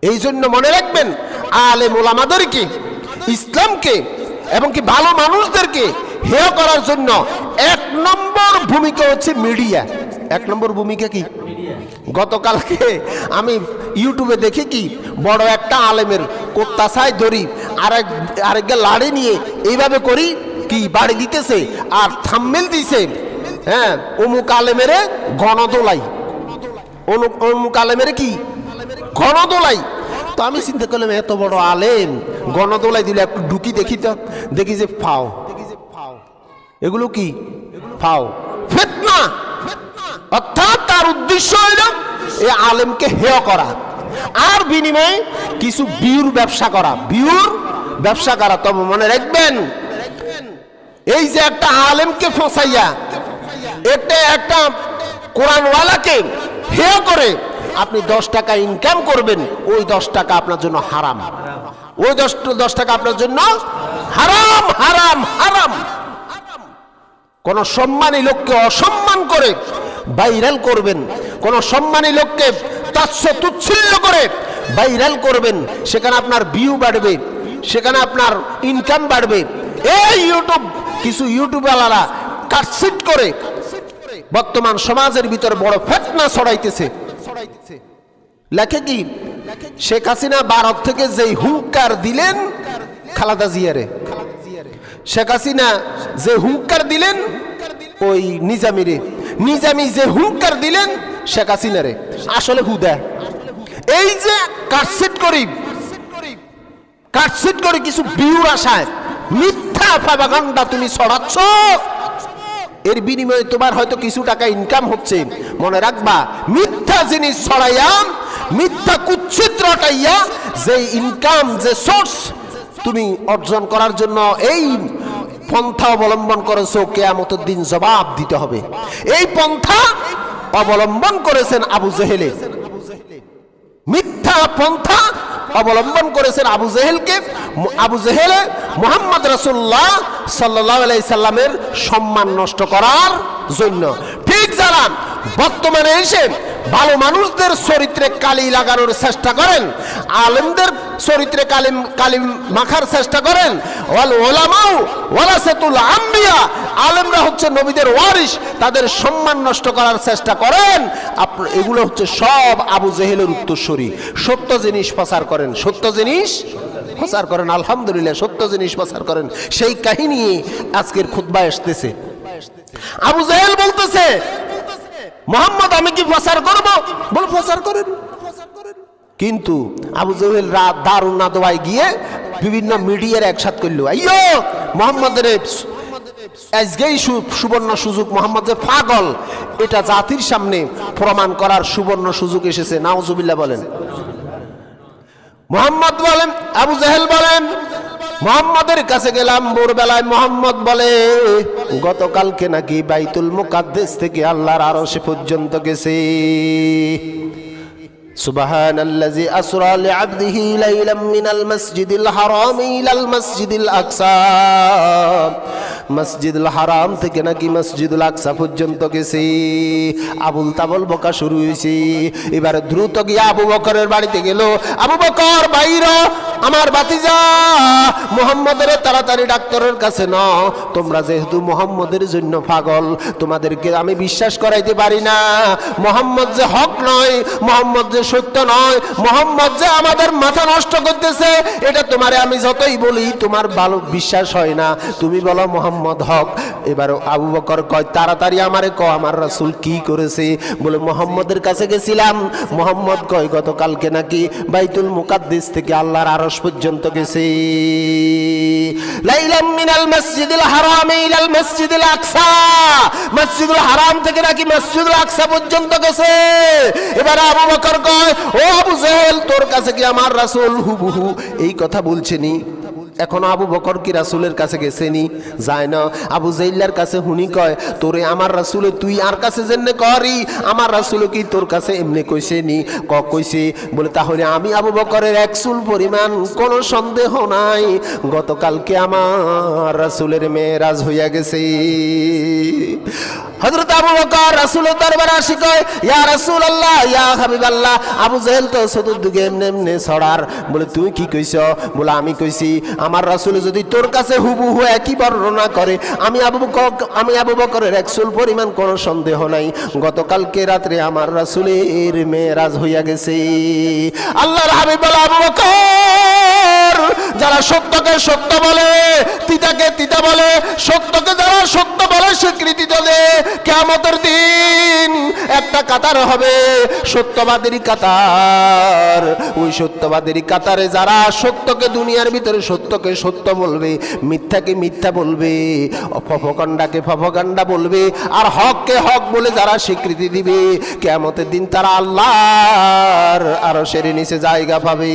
এই জন্য মনে রাখবেন, আলেম ওলামাদেরকে, ইসলামকে এবং কি ভালো মানুষদেরকে হেয় করার জন্য এক নম্বর ভূমিকা হচ্ছে মিডিয়া। এক নম্বর ভূমিকা কি? গতকালকে আমি ইউটিউবে দেখি কি বড় একটা আলেমের কোত্তাসায় ধরি আরেকটা লাড়ি নিয়ে এইভাবে করি কি বাড়ি দিতেছে আর থাম্বনেল দিছে, হ্যাঁ, অমুক আলেমের গণদোলাই, অমুক আলেমের কি গণদোলাই। তো আমি চিন্তা করলাম এত বড় আলেম গণদোলাই দিলে একটু ঢুকি দেখি, তো দেখি যে ফাও, এগুলো কি ফাও, ফিতনা। অর্থাৎ তার উদ্দেশ্য হইল এই আলেমকে হেয় করা আর বিনিময়ে কিছু বিউর ব্যবসা করা, বিউর ব্যবসা করা। তবে মনে রাখবেন, এই যে একটা আলেমকে ফসাইয়া একটা কোরআনওয়ালাকে হেয় করে আপনি 10 টাকা ইনকাম করবেন, ওই 10 টাকা আপনার জন্য হারাম, ওই 10 টাকা আপনার জন্য হারাম হারাম হারাম। কোন সম্মানী লোককে অসম্মান করে ভাইরাল করবেন, কোন সম্মানী লোককে তুচ্ছিল্য করে ভাইরাল করবেন, সেখানে আপনার ভিউ বাড়বে, সেখানে আপনার ইনকাম বাড়বে। এই কিছু ইউটিউবওয়ালারা কাটছিট করে বর্তমান সমাজের ভিতরে বড় ফিতনা ছড়াইতেছে। লেখে কি, শেখ হাসিনা ভারত থেকে যেই হুঙ্কার দিলেন খালেদা জিয়ারে, শেখ হাসিনা যে হুঙ্কার দিলেন ওই নিজামি যে হুঙ্কার দিলেন শেখ হাসিনারে, আসলে হুদা। এই যে কাটছিট করি কিছু ভিউর আশায় মিথ্যা প্রপাগান্ডা তুমি ছড়াচ্ছ, এর বিনিময়ে তোমার হয়তো কিছু টাকা ইনকাম হচ্ছে। মনে রাখবা, মিথ্যা জিনিস ছড়াইয়া, মিথ্যা কুচ্ছিত রটাইয়া যে ইনকাম, যে সোর্স তুমি অর্জন করার জন্য এই পন্থা অবলম্বন করেছো, কিয়ামতের দিন জবাব দিতে হবে। এই পন্থা অবলম্বন করেছেন আবু জেহেলে, মিথ্যা পন্থা অবলম্বন করেছেন আবু জেহেলকে। আবু জেহেলে মুহাম্মদ রাসূলুল্লাহ সাল্লাল্লাহু আলাইহি সাল্লামের সম্মান নষ্ট করার জন্য। ঠিক যারা বর্তমানে এসে ভালো মানুষদের চরিত্রে কালি লাগানোর চেষ্টা করেন, আলেমদের চরিত্রে কালি মাখার চেষ্টা করেন, ওয়াল উলামাউ ওয়ারাসাতুল আম্বিয়া, আলেমরা হচ্ছে নবীদের ওয়ারিস, তাদের সম্মান নষ্ট করার চেষ্টা করেন, এগুলো হচ্ছে সব আবু জেহেলের উত্তরসূরি। সত্য জিনিস প্রচার করেন, সত্য জিনিস প্রচার করেন, আলহামদুলিল্লাহ সত্য জিনিস প্রচার করেন। সেই কাহিনী আজকের খুতবায় আসতেছে। আবু জেহেল বলতেছে, মোহাম্মদ আমি কি প্রচার করব? বল প্রচার করেন। কিন্তু আবু জেহেল দারুন নাদওয়ায় গিয়ে বিভিন্ন মিডিয়ার একসাথ করলো, আইয়ো মোহাম্মদের আজকেই সুবর্ণ সুযোগ, মোহাম্মদ যে পাগল এটা জাতির সামনে প্রমাণ করার সুবর্ণ সুযোগ এসেছে। নাউজুবিল্লাহ বলেন। মোহাম্মদ বলেন, আবু জেহেল বলেন, মোহাম্মদের কাছে গেলাম ভোরবেলায়, মোহাম্মদ বলে গতকালকে নাকি বাইতুল মুকাদ্দাস থেকে আল্লাহর আরশ পর্যন্ত গেছে। সুবহানাল্লাযী আসরা লিআবদিহি লাইলাম মিনাল মাসজিদিল হারাম ইলাল মাসজিদিল আকসা, মসজিদুল হারাম থেকে নাকি মসজিদুল আকসা পর্যন্ত গেছে। আবুল তাবল বকা শুরু হয়েছে। এবার দ্রুত গিয়ে আবু বকরের বাড়িতে গেল। আবু বকর বাইর, আমার ভাতিজা মুহাম্মদের তাড়াতাড়ি ডাক্তারের কাছে নাও, তোমরা যেহেতু মুহাম্মদের জন্য পাগল, তোমাদেরকে আমি বিশ্বাস করাইতে পারি না। মুহাম্মদ যে হক নয়, মুহাম্মদ যে সত্য নয়, মুহাম্মদ যে আমাদের মাথা নষ্ট করতেছে, এটা তোমারে আমি যতই বলি তোমার ভালো বিশ্বাস হয় না। তুমি বলো মুহাম্মদ হক। এবার আবু বকর কয়, তাড়াতাড়ি আমারে ক আমার রাসূল কি করেছে। বলে মুহাম্মদের কাছে গেছিলাম। মুহাম্মদ কয় গতকালকে নাকি বাইতুল মুকাদ্দাস থেকে আল্লাহর আরশ পর্যন্ত গেছে। লাইলাম মিনাল মসজিদিল হারাম ইলাল মসজিদিল আকসা, মসজিদুল হারাম থেকে নাকি মসজিদুল আকসা পর্যন্ত গেছে। এবার আবু বকর কয়, ও আবু জেহেল তোর কাছে কি আমার রাসূল হুবহু এই কথা বলছেনি? এখন আবু বকর কি রাসূলের কাছে গেছেনি? যায় না। আবু জেহেলের কাছে হুনি কয়, তোরে আমার রাসূল তুই আর কাছে জেনে করি, আমার রাসূল কি তোর কাছে এমনি কইছেনি? কইছে। বলে তাহলে আমি আবু বকরের এক চুল পরিমাণ কোনো সন্দেহ নাই, গতকালকে আমার রাসূলের মেরাজ হইয়া গেছে। হযরত আবু বকর রাসূলের দরবারে আসি কয় ইয়া রাসূলুল্লাহ ইয়া হাবিবাল্লাহ আবু জেহেল তো চতুর্দিকে এমনি এমনি ছড়ার। বলে তুই কি কইছ? বলে আমি কইছি আমার রাসূল যদি তোর কাছে হুবহু একই বর্ণনা করে আমি আবু বকরের একচুল পরিমাণ কোনো সন্দেহ নাই, গতকালকে রাত্রে আমার রাসূলের মেরাজ হইয়া গেছে। আল্লাহর হাবিব বলে আবু বকর, যারা সত্যকে সত্য বলে তিতাকে তিতা বলে, সত্যকে যারা সত্য বলে স্বীকৃতি দেবে, কিয়ামতের দিন একটা কাতার হবে সত্যবাদীর কাতার। ওই সত্যবাদীর কাতারে যারা সত্যকে দুনিয়ার ভিতরে সত্যকে সত্য বলবে, মিথ্যাকে মিথ্যা বলবে, প্রপাগান্ডাকে প্রপাগান্ডা বলবে, আর হককে হক বলে যারা স্বীকৃতি দিবে, কিয়ামতের দিন তারা আল্লাহর আরশের নিচে জায়গা পাবে।